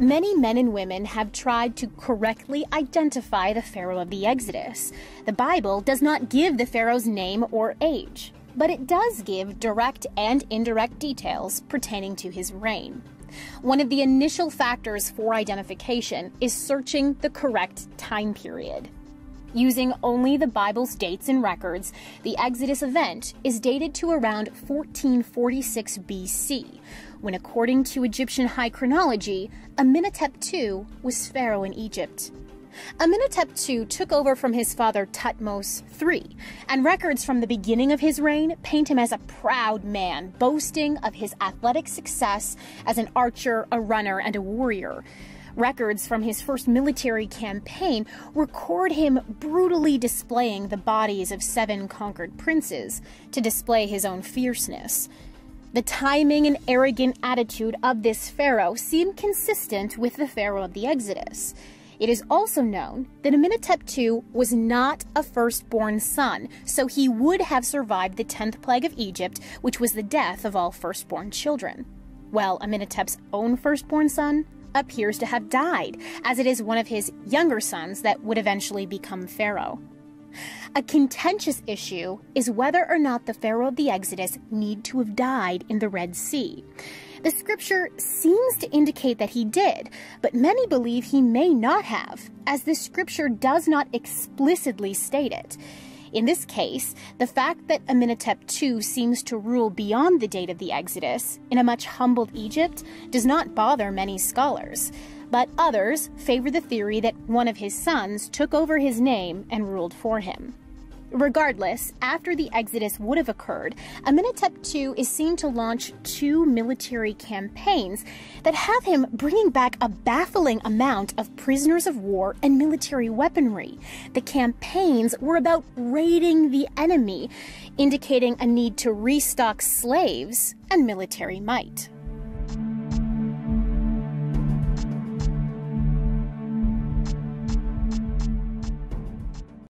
Many men and women have tried to correctly identify the Pharaoh of the Exodus. The Bible does not give the Pharaoh's name or age, but it does give direct and indirect details pertaining to his reign. One of the initial factors for identification is searching the correct time period. Using only the Bible's dates and records, the Exodus event is dated to around 1446 BC, when, according to Egyptian high chronology, Amenhotep II was pharaoh in Egypt. Amenhotep II took over from his father Thutmose III, and records from the beginning of his reign paint him as a proud man, boasting of his athletic success as an archer, a runner, and a warrior. Records from his first military campaign record him brutally displaying the bodies of 7 conquered princes to display his own fierceness. The timing and arrogant attitude of this pharaoh seem consistent with the Pharaoh of the Exodus. It is also known that Amenhotep II was not a firstborn son, so he would have survived the 10th plague of Egypt, which was the death of all firstborn children. Well, Amenhotep's own firstborn son appears to have died, as it is one of his younger sons that would eventually become pharaoh. A contentious issue is whether or not the Pharaoh of the Exodus need to have died in the Red Sea. The scripture seems to indicate that he did, but many believe he may not have, as the scripture does not explicitly state it. In this case, the fact that Amenhotep II seems to rule beyond the date of the Exodus, in a much humbled Egypt, does not bother many scholars. But others favor the theory that one of his sons took over his name and ruled for him. Regardless, after the Exodus would have occurred, Amenhotep II is seen to launch 2 military campaigns that have him bringing back a baffling amount of prisoners of war and military weaponry. The campaigns were about raiding the enemy, indicating a need to restock slaves and military might.